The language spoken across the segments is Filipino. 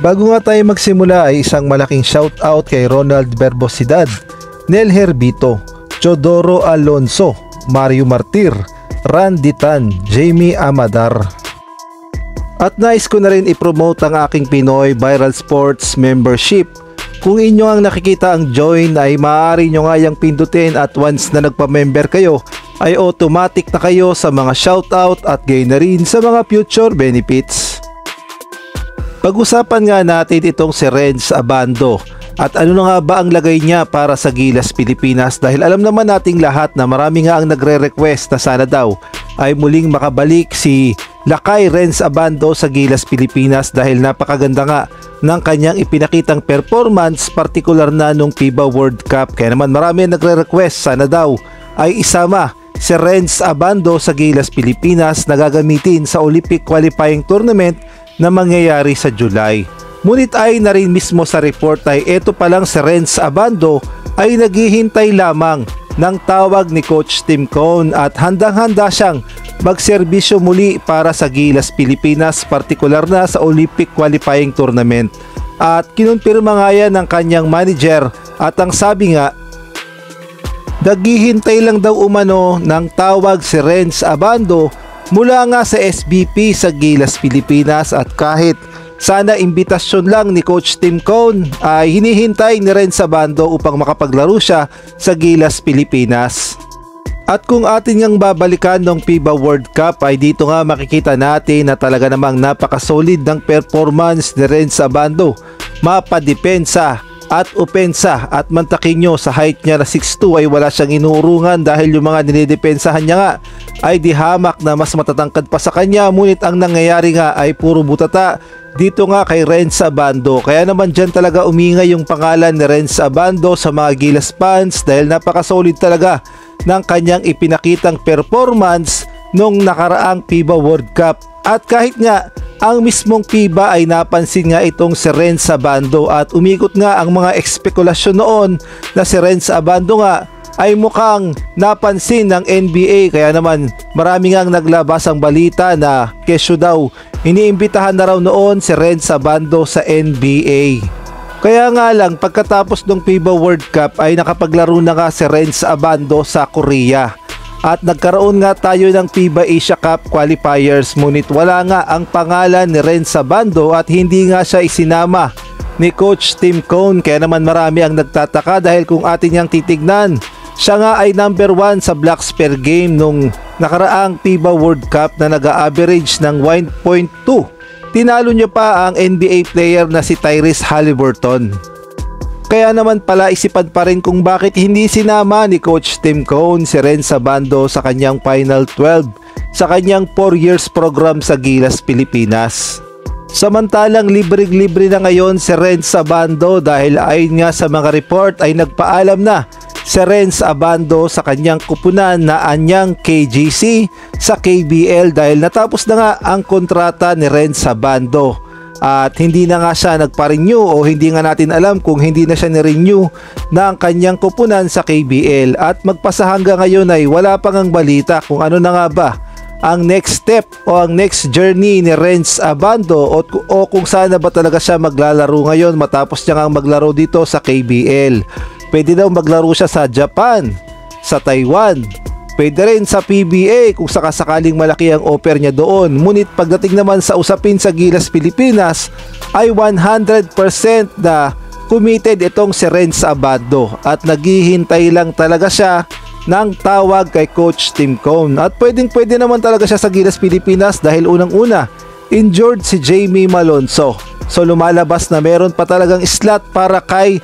Bago nga tayo magsimula ay isang malaking shoutout kay Ronald Verbosidad, Nel Herbito, Chodoro Alonso, Mario Martir, Randy Tan, Jamie Amadar. At nais ko na rin i-promote ang aking Pinoy Viral Sports membership. Kung inyo ang nakikita ang join ay maaari nyo nga yung pindutin at once na nagpa-member kayo ay automatic na kayo sa mga shoutout at gain na rin sa mga future benefits. Pag-usapan nga natin itong si Renz Abando at ano na nga ba ang lagay niya para sa Gilas Pilipinas dahil alam naman nating lahat na marami nga ang nagre-request na sana daw ay muling makabalik si Lakay Renz Abando sa Gilas Pilipinas dahil napakaganda nga ng kanyang ipinakitang performance partikular na nung FIBA World Cup. Kaya naman marami ang nagre-request sana daw ay isama si Renz Abando sa Gilas Pilipinas na gagamitin sa Olympic Qualifying Tournament na mangyayari sa July. Ngunit ay na rin mismo sa report ay eto palang si Renz Abando ay naghihintay lamang ng tawag ni Coach Tim Cone at handang-handa siyang magserbisyo muli para sa Gilas Pilipinas, partikular na sa Olympic Qualifying Tournament. At kinumpirma nga yan ng kanyang manager at ang sabi nga, naghihintay lang daw umano ng tawag si Renz Abando mula nga sa SBP sa Gilas Pilipinas at kahit sana imbitasyon lang ni Coach Tim Cone ay hinihintay ni Renz Abando upang makapaglaro siya sa Gilas Pilipinas. At kung atin ngang babalikan ng FIBA World Cup ay dito nga makikita natin na talaga namang napakasolid ng performance ni Renz Abando. Mapadepensa at opensa at mantakin nyo sa height niya na 6'2 ay wala siyang inuurungan dahil yung mga dinidepensahan niya nga ay dihamak na mas matatangkad pa sa kanya, ngunit ang nangyayari nga ay puro butata dito nga kay Renz Abando. Kaya naman dyan talaga umingay yung pangalan ni Renz Abando sa mga Gilas fans dahil napakasolid talaga ng kanyang ipinakitang performance nung nakaraang FIBA World Cup. At kahit nga ang mismong FIBA ay napansin nga itong si Renz Abando at umikot nga ang mga ekspekulasyon noon na si Renz Abando nga ay mukhang napansin ng NBA. Kaya naman marami nga naglabas ang balita na kesyo daw iniimbitahan na raw noon si Renz Abando sa NBA. Kaya nga lang pagkatapos ng FIBA World Cup ay nakapaglaro na nga si Renz Abando sa Korea. At nagkaroon nga tayo ng FIBA Asia Cup qualifiers, ngunit wala nga ang pangalan ni Renz Abando at hindi nga siya isinama ni Coach Tim Cone. Kaya naman marami ang nagtataka dahil kung atin niyang titignan, siya nga ay number 1 sa blocks per game nung nakaraang FIBA World Cup na nag-average ng 1.2. Tinalo niya pa ang NBA player na si Tyrese Haliburton. Kaya naman pala isipan pa rin kung bakit hindi sinama ni Coach Tim Cone si Renz Abando sa kanyang Final 12 sa kanyang 4 years program sa Gilas Pilipinas. Samantalang libre-libre na ngayon si Renz Abando dahil ayon nga sa mga report ay nagpaalam na si Renz Abando sa kanyang kupunan na anyang KGC sa KBL dahil natapos na nga ang kontrata ni Renz Abando. At hindi na nga siya nagpa-renew o hindi nga natin alam kung hindi na siya ni-renew na ang kanyang kupunan sa KBL. At magpasa hanggang ngayon ay wala pang ang balita kung ano na nga ba ang next step o ang next journey ni Renz Abando o kung saan ba talaga siya maglalaro ngayon matapos niya nga maglaro dito sa KBL. Pwede daw maglaro siya sa Japan, sa Taiwan, pwede rin sa PBA kung sakasakaling malaki ang offer niya doon. Ngunit pagdating naman sa usapin sa Gilas Pilipinas ay 100% na committed itong si Renz Abando at naghihintay lang talaga siya ng tawag kay Coach Tim Cone. At pwede naman talaga siya sa Gilas Pilipinas dahil unang-una injured si Jamie Malonzo. So lumalabas na meron pa talagang slot para kay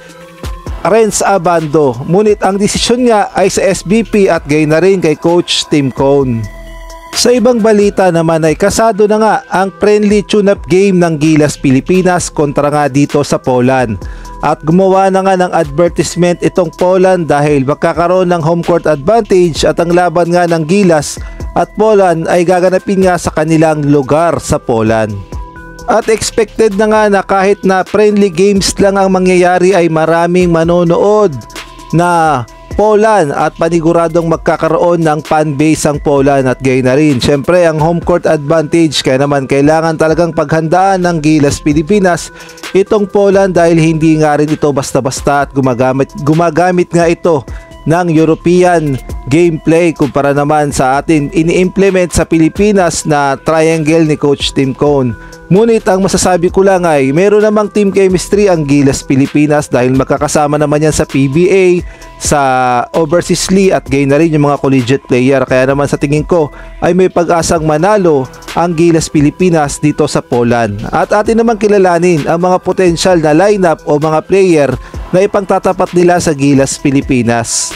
Renz Abando, ngunit ang desisyon nga ay sa SBP at gayon na rin kay Coach Tim Cone. Sa ibang balita naman ay kasado na nga ang friendly tune-up game ng Gilas Pilipinas kontra nga dito sa Poland. At gumawa na nga ng advertisement itong Poland dahil magkakaroon ng home court advantage at ang laban nga ng Gilas at Poland ay gaganapin nga sa kanilang lugar sa Poland. At expected na nga na kahit na friendly games lang ang mangyayari ay maraming manonood na Poland at paniguradong magkakaroon ng fan base ang Poland at gayon na rin syempre ang home court advantage, kaya naman kailangan talagang paghandaan ng Gilas Pilipinas itong Poland dahil hindi nga rin ito basta-basta at gumagamit nga ito ng European gameplay kumpara naman sa atin ini-implement sa Pilipinas na triangle ni Coach Tim Cone. Ngunit ang masasabi ko lang ay meron namang team chemistry ang Gilas Pilipinas dahil magkakasama naman yan sa PBA, sa Overseas League at gayon na rin yung mga collegiate player, kaya naman sa tingin ko ay may pag-asang manalo ang Gilas Pilipinas dito sa Poland. At atin naman kilalanin ang mga potential na lineup o mga player na ipangtatapat nila sa Gilas Pilipinas.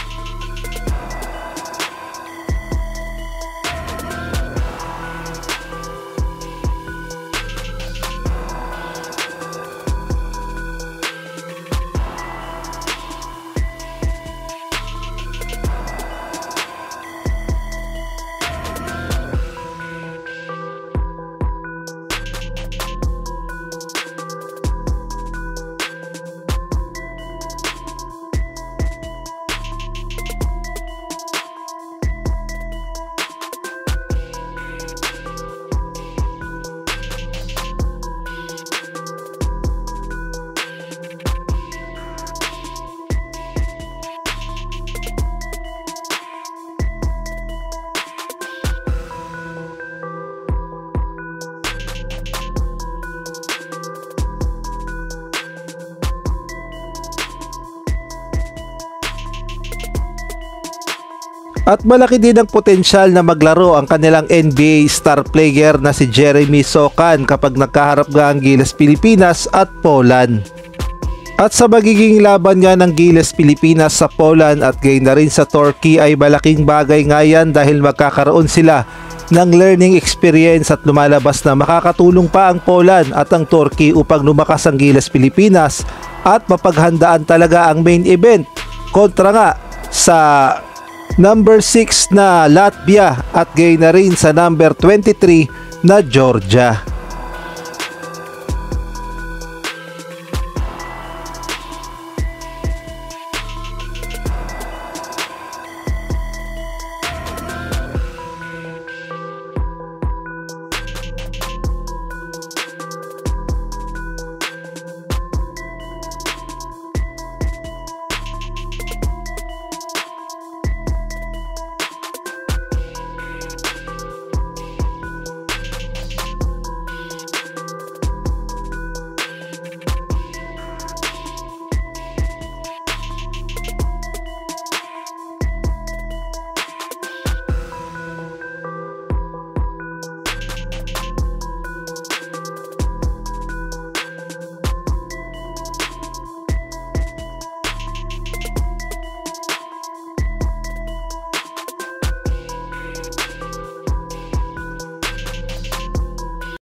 At malaki din ang potensyal na maglaro ang kanilang NBA star player na si Jeremy Sokan kapag nagkaharap nga ang Gilas Pilipinas at Poland. At sa magiging laban nga ng Gilas Pilipinas sa Poland at gayon na rin sa Turkey ay malaking bagay nga yan dahil magkakaroon sila ng learning experience at lumalabas na makakatulong pa ang Poland at ang Turkey upang lumakas ang Gilas Pilipinas at mapaghandaan talaga ang main event kontra nga sa number 6 na Latvia at gayon na rin sa number 23 na Georgia.